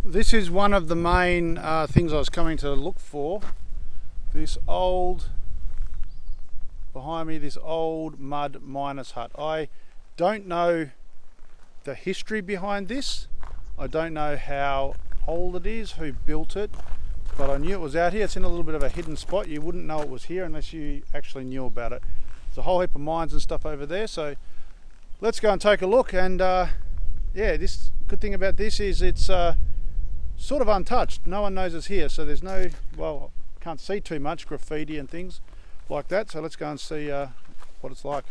This is one of the main things I was coming to look for. This old, behind me, this old mud miner's hut. I don't know the history behind this. I don't know how old it is, who built it, but I knew it was out here. It's in a little bit of a hidden spot. You wouldn't know it was here unless you actually knew about it. There's a whole heap of mines and stuff over there, so let's go and take a look. And yeah, this good thing about this is it's sort of untouched. No one knows it's here, so there's no, well, can't see too much graffiti and things like that. So let's go and see what it's like.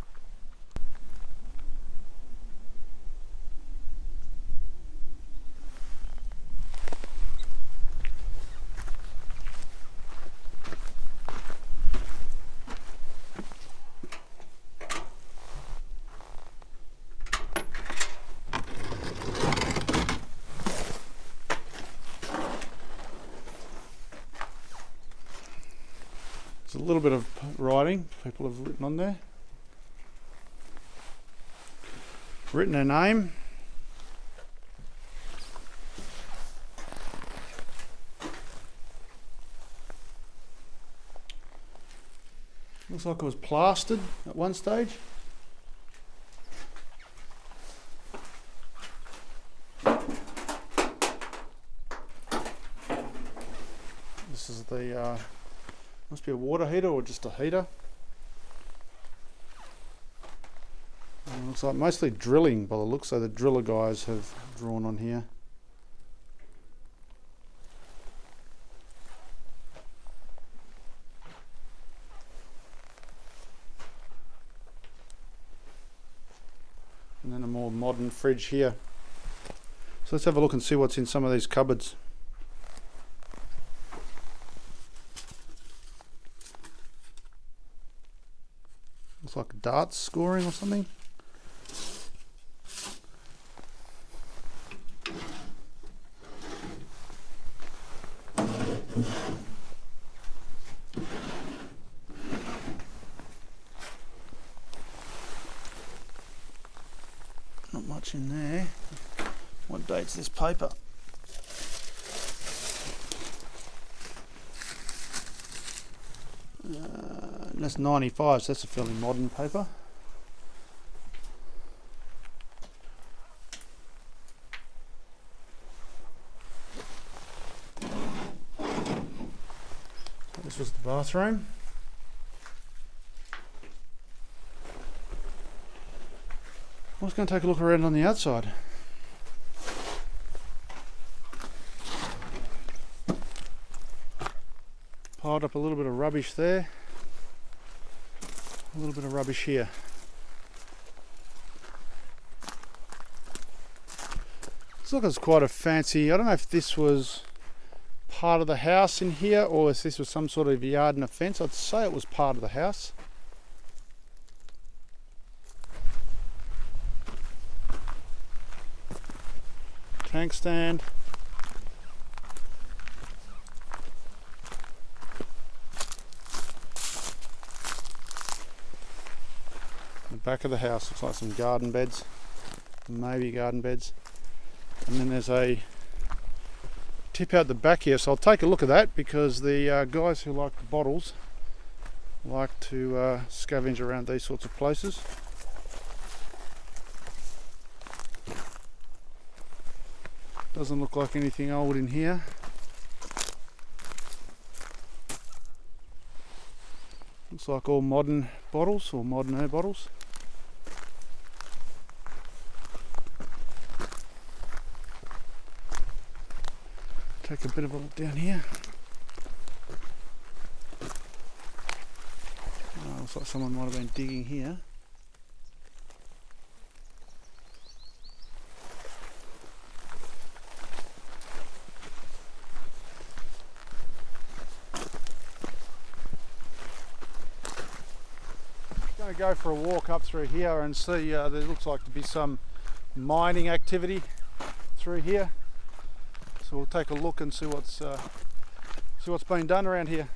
There's a little bit of writing people have written on there. Written their name. Looks like it was plastered at one stage. This is the must be a water heater or just a heater. And it looks like mostly drilling by the looks, so the driller guys have drawn on here. And then a more modern fridge here. So let's have a look and see what's in some of these cupboards. Looks like darts scoring or something. Not much in there. What date's this paper? That's 95, so that's a fairly modern paper. This was the bathroom. I was going to take a look around on the outside. Piled up a little bit of rubbish there. A little bit of rubbish here. Looks like it's quite a fancy, I don't know if this was part of the house in here or if this was some sort of yard and a fence. I'd say it was part of the house. Tank stand. The back of the house looks like some garden beds, maybe garden beds. And then there's a tip out the back here, so I'll take a look at that because the guys who like the bottles like to scavenge around these sorts of places. Doesn't look like anything old in here. Looks like all modern bottles or modern air bottles. Take a bit of a look down here. Oh, looks like someone might have been digging here. Going to go for a walk up through here and see. There looks like to be some mining activity through here. So we'll take a look and see what's been done around here.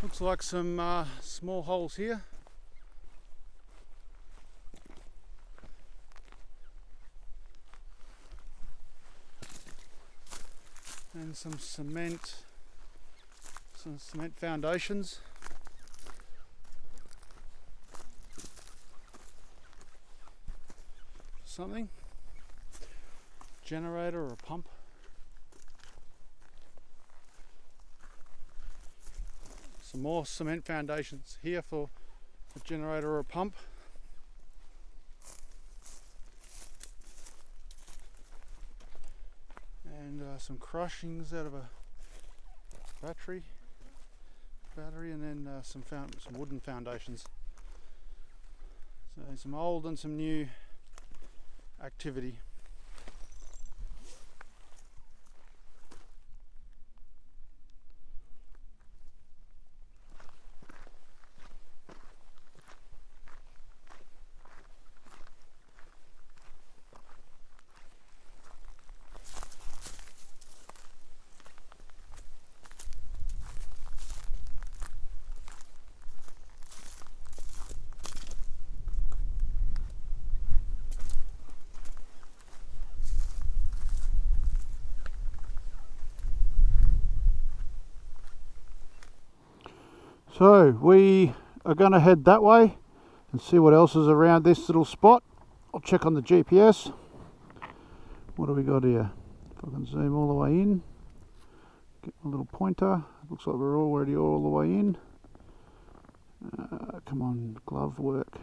Looks like some small holes here. and some cement foundations. Something, generator or a pump. Some more cement foundations here for a generator or a pump. And some crushings out of a battery, and then some wooden foundations. So some old and some new activity. So we are going to head that way and see what else is around this little spot. I'll check on the GPS. What do we got here? If I can zoom all the way in, get my little pointer. Looks like we're already all the way in. Come on, glove work.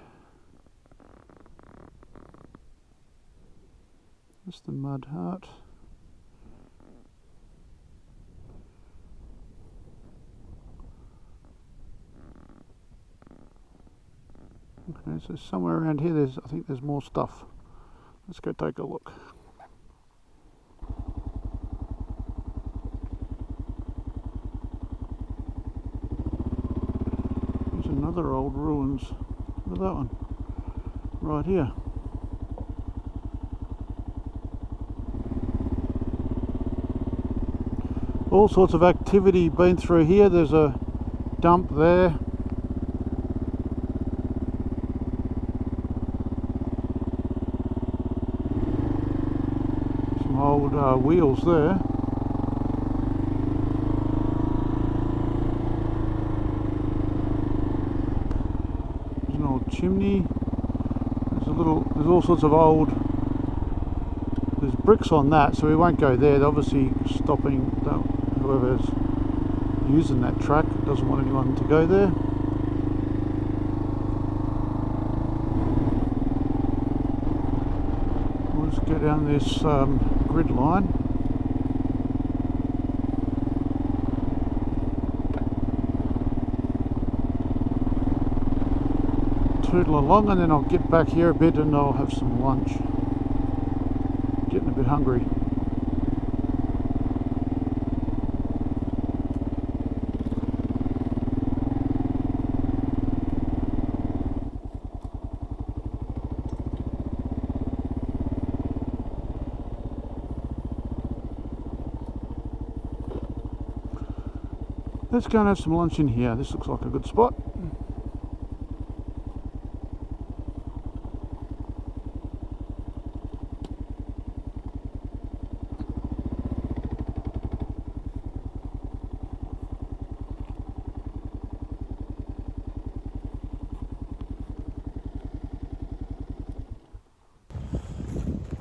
That's the mud hut. Okay, so somewhere around here I think there's more stuff. Let's go take a look. There's another old ruins. Look at that one. Right here. All sorts of activity been through here. There's a dump there. Old wheels there. There's an old chimney. There's all sorts of there's bricks on that, so we won't go there. They're obviously stopping whoever's using that track doesn't want anyone to go there. We'll just go down this grid line. Tootle along, and then I'll get back here a bit and I'll have some lunch. Getting a bit hungry. Let's go and have some lunch in here. This looks like a good spot.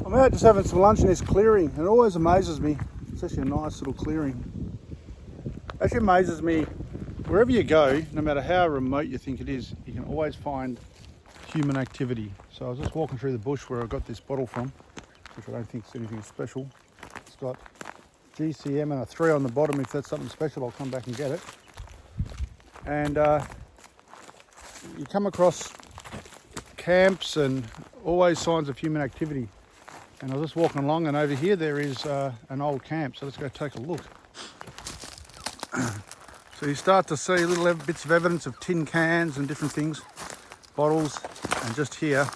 I'm out just having some lunch in this clearing. It always amazes me. It's actually a nice little clearing. Actually amazes me, wherever you go, no matter how remote you think it is, you can always find human activity. So I was just walking through the bush where I got this bottle from, which I don't think is anything special. It's got GCM and a 3 on the bottom. If that's something special, I'll come back and get it. And you come across camps and always signs of human activity. And I was just walking along, and over here there is an old camp, so let's go take a look. So you start to see little bits of evidence of tin cans and different things, bottles, and just here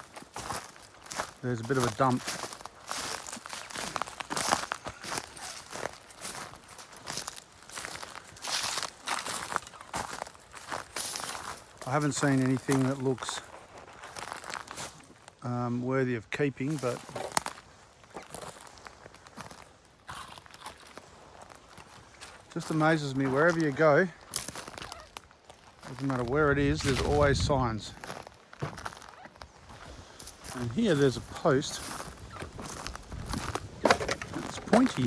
there's a bit of a dump. I haven't seen anything that looks worthy of keeping, but Just amazes me, wherever you go, doesn't matter where it is, there's always signs. And here there's a post. It's pointy.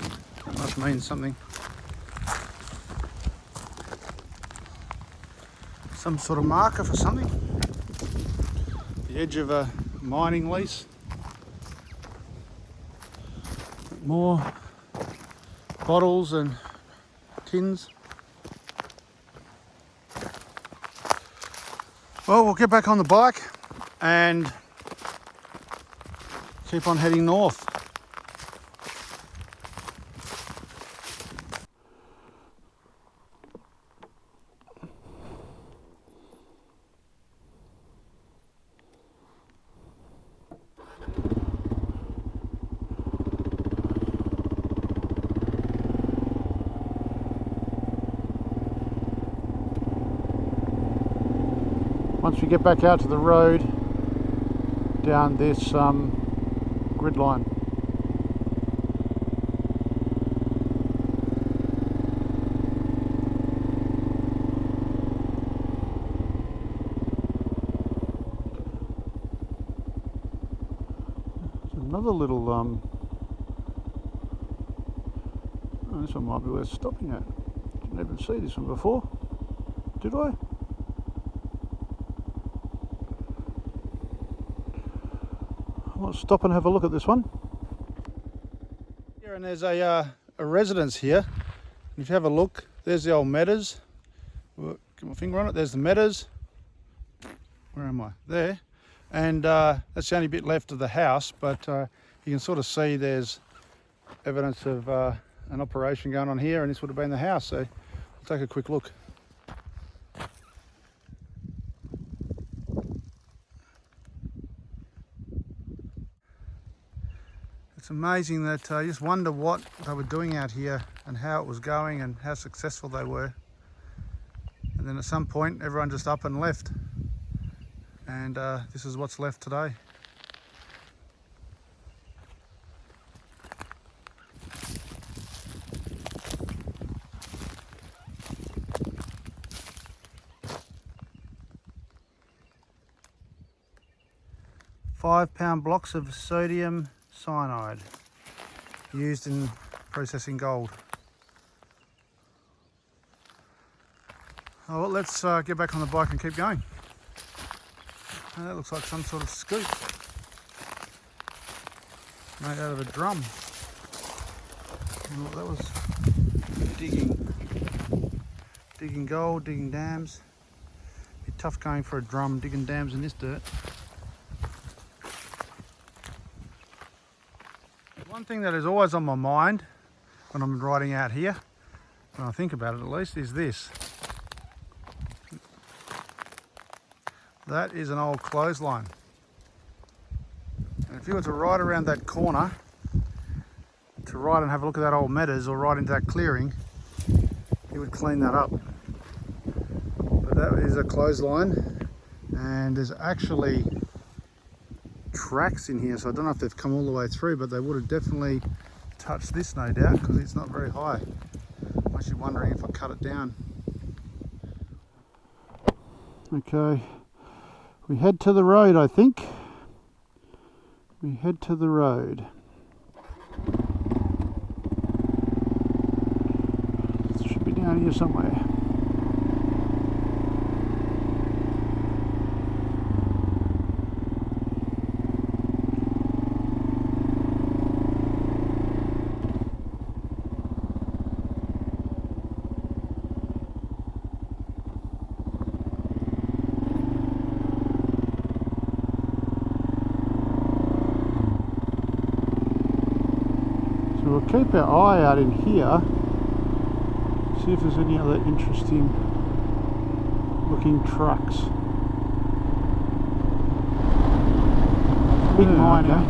That must mean something. Some sort of marker for something. The edge of a mining lease. More bottles and tins. Well, we'll get back on the bike and keep on heading north. Once we get back out to the road down this grid line. There's another little oh, this one might be worth stopping at. Didn't even see this one before, did I? I'll stop and have a look at this one. Here, and there's a residence here. And if you have a look, there's the old meadows. Get my finger on it. There's the meadows. Where am I? There. And that's the only bit left of the house, but you can sort of see there's evidence of an operation going on here, and this would have been the house. So I'll take a quick look. It's amazing that I just wonder what they were doing out here and how it was going and how successful they were. And then at some point everyone just up and left, and this is what's left today. £5 blocks of sodium cyanide used in processing gold. Oh, well, let's get back on the bike and keep going. That looks like some sort of scoop made out of a drum. That was digging gold, digging dams. Be tough going for a drum digging dams in this dirt. One thing that is always on my mind when I'm riding out here, when I think about it at least, is this. That is an old clothesline. And if you were to ride around that corner, to ride and have a look at that old meadows or ride into that clearing, you would clean that up. But that is a clothesline, and there's actually tracks in here, so I don't know if they've come all the way through, but they would have definitely touched this, no doubt, because it's not very high. I'm actually wondering if I cut it down. Okay, we head to the road, I think. We head to the road. It should be down here somewhere. We'll keep our eye out in here, see if there's any other interesting looking trucks. Big mine, okay.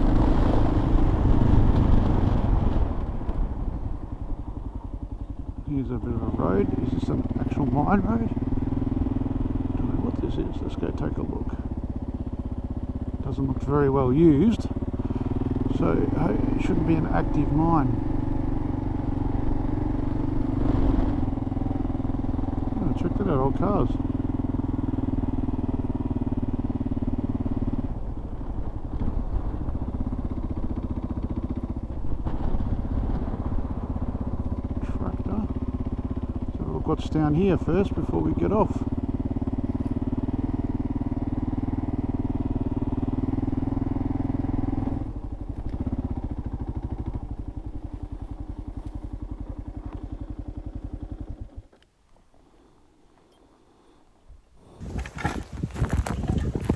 Here's a bit of a road. Is this an actual mine road? Don't know what this is. Let's go take a look. Doesn't look very well used. So it shouldn't be an active mine. old cars. Tractor. So look what's down here first before we get off.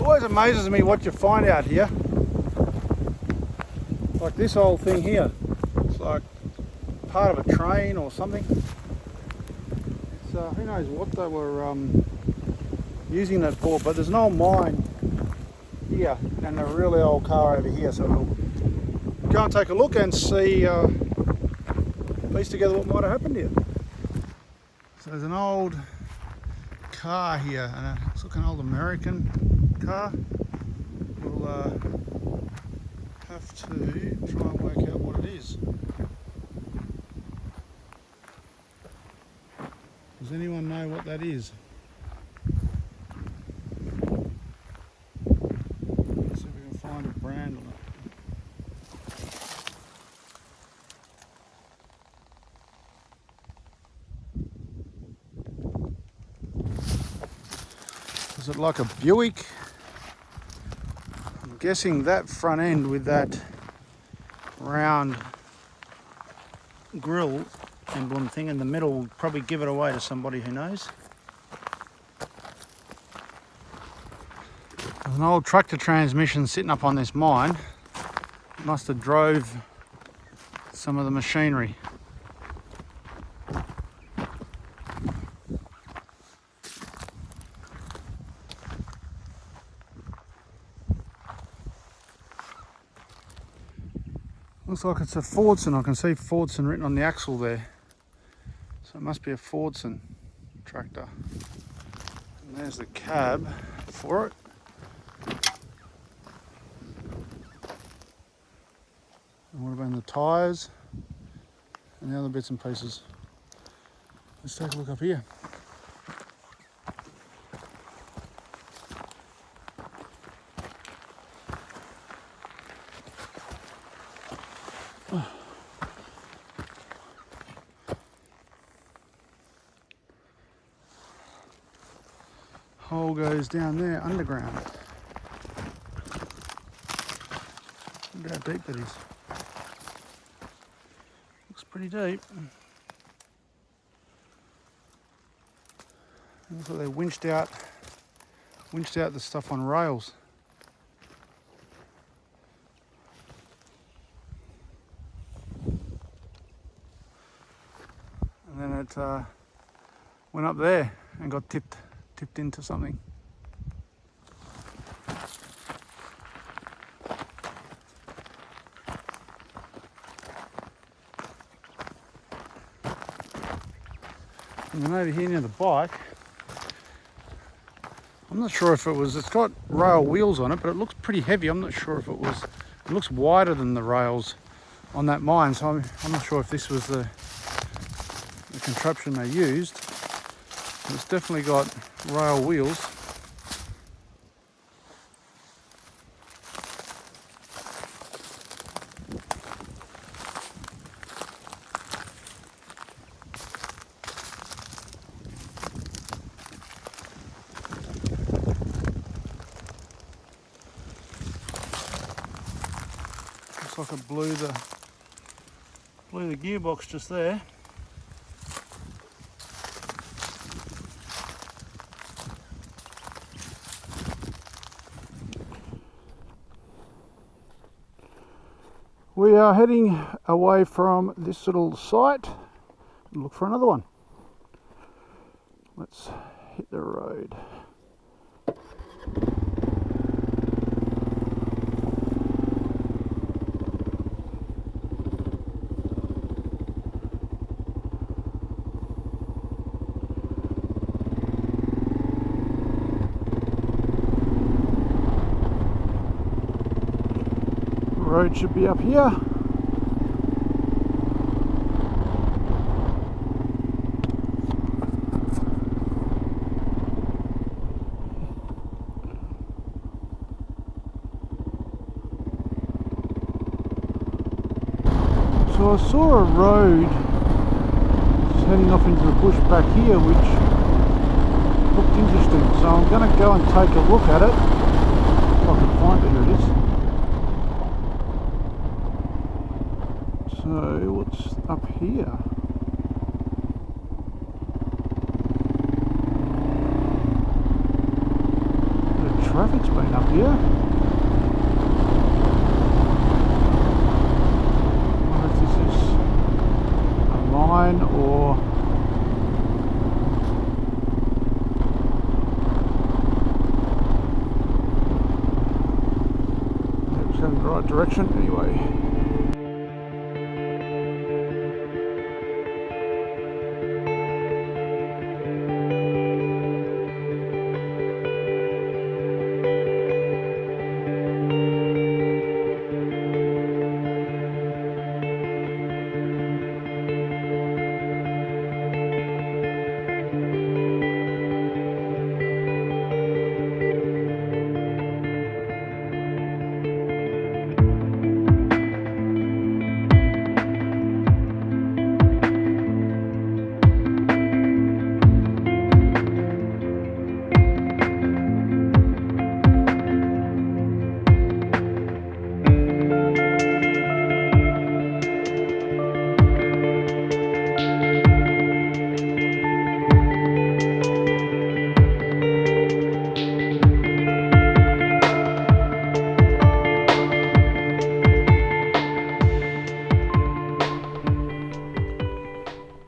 Always amazes me what you find out here. Like this whole thing here. It's like part of a train or something. So who knows what they were using that for, but there's an old mine here and a really old car over here, so we'll go and take a look and see, piece together what might have happened here. So there's an old car here, and it looks like an old American car. We'll have to try and work out what it is. Does anyone know what that is? Let's see if we can find a brand on it. Is it like a Buick? I'm guessing that front end with that round grille emblem thing in the middle will probably give it away to somebody who knows. There's an old tractor transmission sitting up on this mine. It must have drove some of the machinery. Looks like it's a Fordson. I can see Fordson written on the axle there. So it must be a Fordson tractor. And there's the cab for it. And what about the tyres and the other bits and pieces? Let's take a look up here. Hole goes down there underground. Look how deep that is. Looks pretty deep. Looks like they winched out the stuff on rails. And then it went up there and got tipped into something. And then over here near the bike, I'm not sure if it's got rail wheels on it, but it looks pretty heavy. I'm not sure if it looks wider than the rails on that mine, so I'm not sure if this was the contraption they used. It's definitely got rail wheels. Looks like it blew the gearbox just there. We are heading away from this little site and look for another one. Let's hit the road. Road should be up here. So I saw a road just heading off into the bush back here, which looked interesting. So I'm going to go and take a look at it. If I can find it, here it is. So what's up here? The traffic's been up here. I wonder if this is a mine or it's going in the right direction anyway.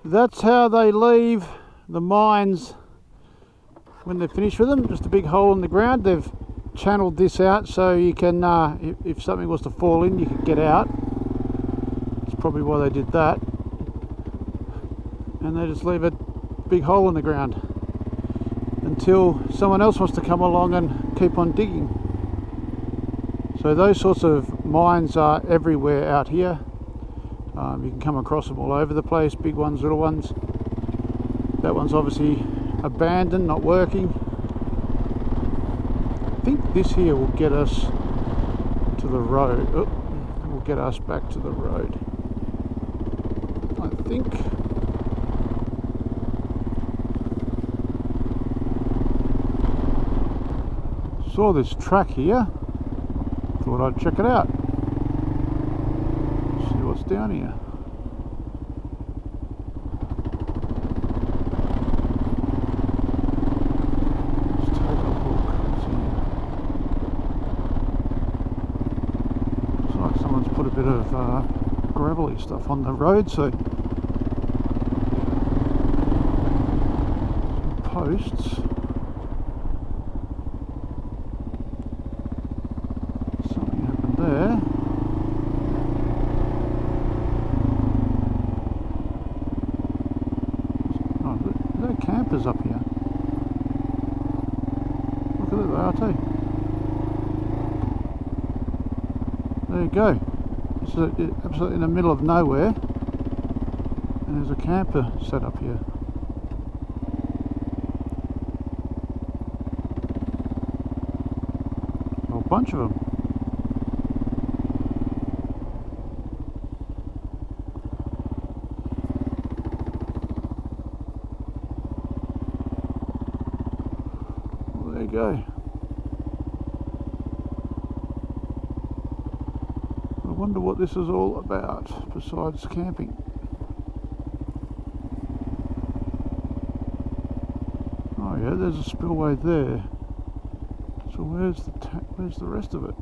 That's how they leave the mines when they're finished with them. Just a big hole in the ground. They've channeled this out so you can, if something was to fall in, you could get out. That's probably why they did that. And they just leave a big hole in the ground until someone else wants to come along and keep on digging. So those sorts of mines are everywhere out here. You can come across them all over the place, big ones, little ones. That one's obviously abandoned, not working. I think this here will get us to the road. Oh, will get us back to the road. I think. Saw this track here. Thought I'd check it out. See what's down here. Put a bit of gravelly stuff on the road, so some posts. Something happened there. Oh, there are campers up here. Look at that, they are too. There you go. It's absolutely in the middle of nowhere, and there's a camper set up here. A whole bunch of them. Well, there you go. I wonder what this is all about besides camping. Oh yeah, there's a spillway there. So where's the rest of it?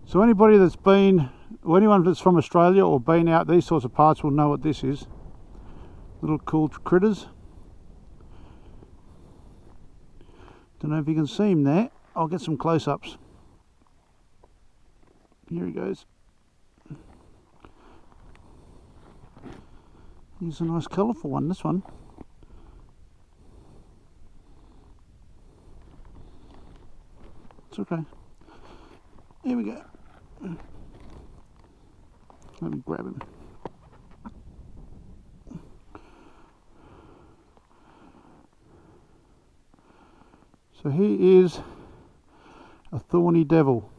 So anybody that's been, or anyone that's from Australia or been out these sorts of parts will know what this is. Little cool critters. Don't know if you can see him there. I'll get some close-ups. Here he goes. He's a nice colourful one, this one. It's okay. Here we go. Let me grab him. So he is a thorny devil.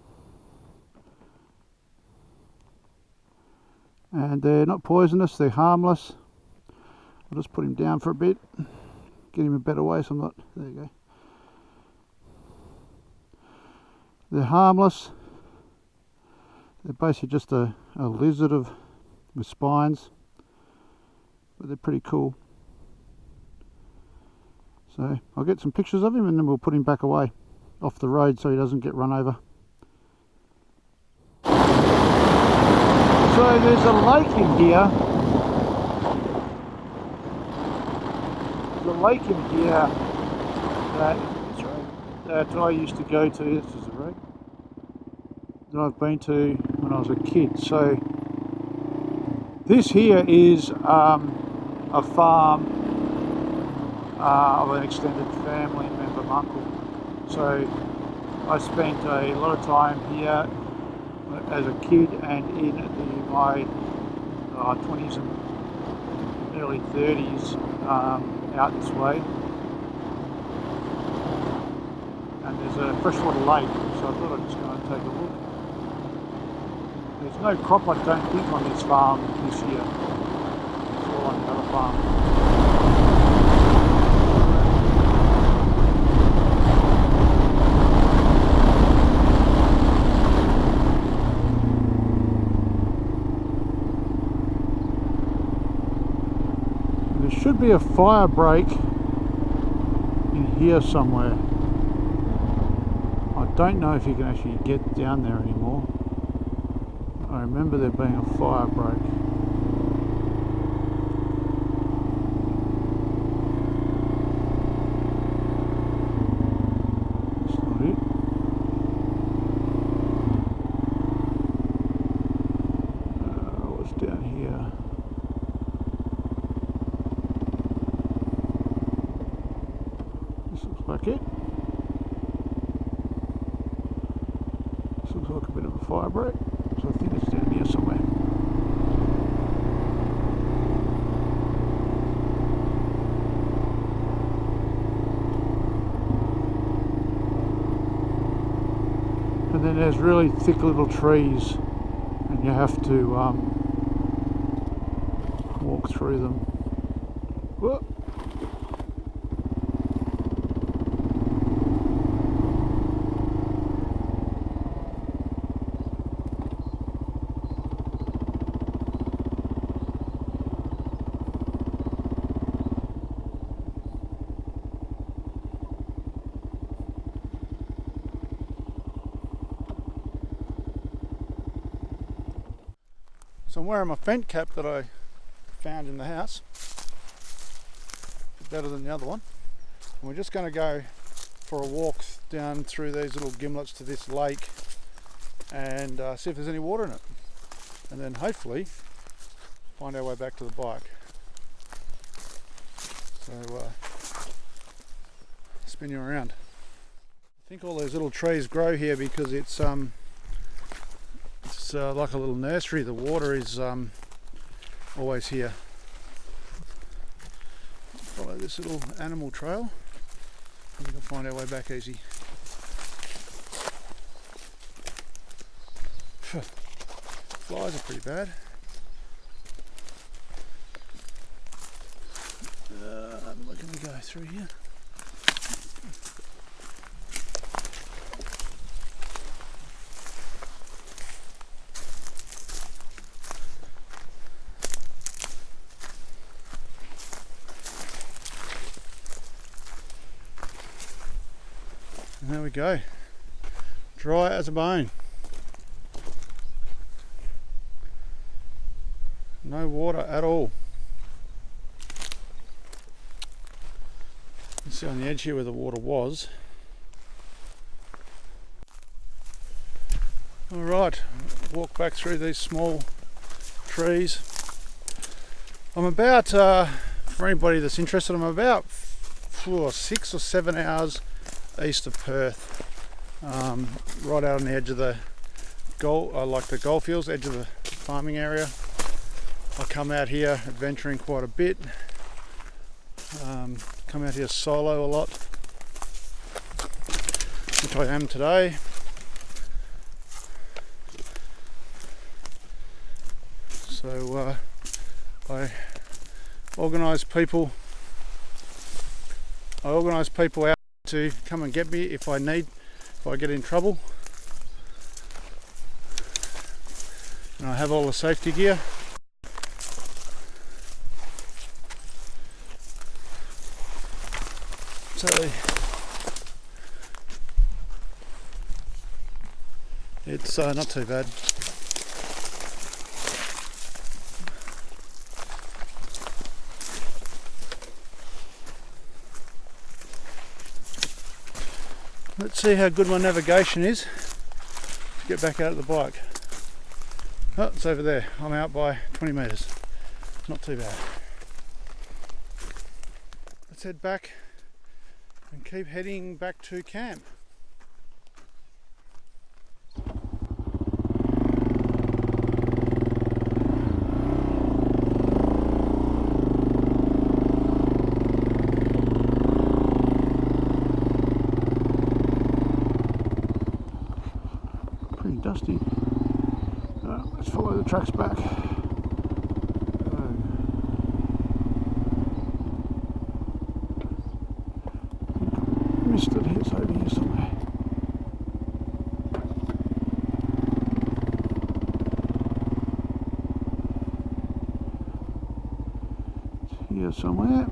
And they're not poisonous, they're harmless. I'll just put him down for a bit, get him a better way so I'm not, there you go. They're harmless. They're basically just a lizard with spines, but they're pretty cool. So I'll get some pictures of him and then we'll put him back away off the road so he doesn't get run over. So there's a lake in here. There's a lake in here that I used to go to. This is the road that I've been to when I was a kid. So this here is a farm of an extended family member, uncle. So I spent a lot of time here as a kid and in my 20s and early 30s out this way. And there's a freshwater lake, so I thought I'd just go and take a look. There's no crop, I don't think, on this farm this year. It's all on the other farm. Should be a fire break in here somewhere. I don't know if you can actually get down there anymore. I remember there being a fire break. That's not it. What's down here? Like it. This looks like a bit of a fire break, so I think it's down here somewhere. And then there's really thick little trees, and you have to walk through them. Whoa. So I'm wearing my vent cap that I found in the house, better than the other one, and we're just going to go for a walk down through these little gimlets to this lake and see if there's any water in it, and then hopefully find our way back to the bike. So spin you around. I think all those little trees grow here because it's like a little nursery. The water is always here. Follow this little animal trail and we can find our way back easy. Flies are pretty bad. What can we go through here? And there we go, dry as a bone. No water at all. You can see on the edge here where the water was. Alright, walk back through these small trees. I'm about, for anybody that's interested, I'm about 6 or 7 hours east of Perth, right out on the edge of the like the Goldfields, edge of the farming area. I come out here adventuring quite a bit, come out here solo a lot, which I am today. So I organise people out to come and get me if I get in trouble. And I have all the safety gear. So it's not too bad. Let's see how good my navigation is to get back out of the bike. Oh, it's over there. I'm out by 20 metres. Not too bad. Let's head back and keep heading back to camp. Pretty dusty. Let's follow the tracks back. Missed it. It's over here somewhere. It's here somewhere.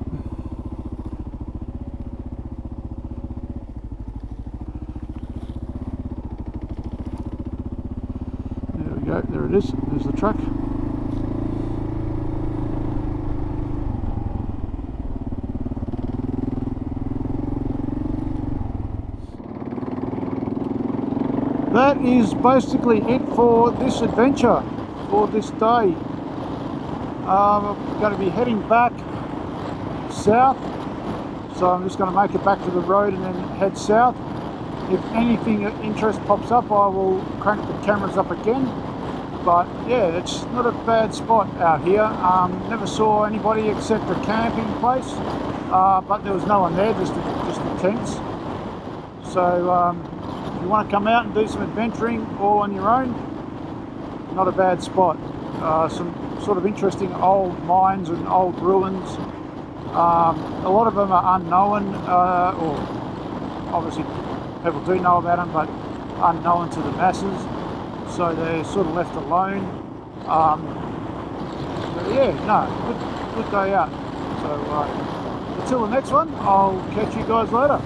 There we go. There it is. There's the truck. That is basically it for this adventure, for this day. I'm going to be heading back south, so I'm just going to make it back to the road and then head south. If anything of interest pops up, I will crank the cameras up again. But yeah, it's not a bad spot out here. Never saw anybody except a camping place, but there was no one there, just the tents. So if you want to come out and do some adventuring all on your own, not a bad spot. Some sort of interesting old mines and old ruins. A lot of them are unknown, or obviously people do know about them, but unknown to the masses, so they're sort of left alone. But yeah, no, good day out. So until the next one, I'll catch you guys later.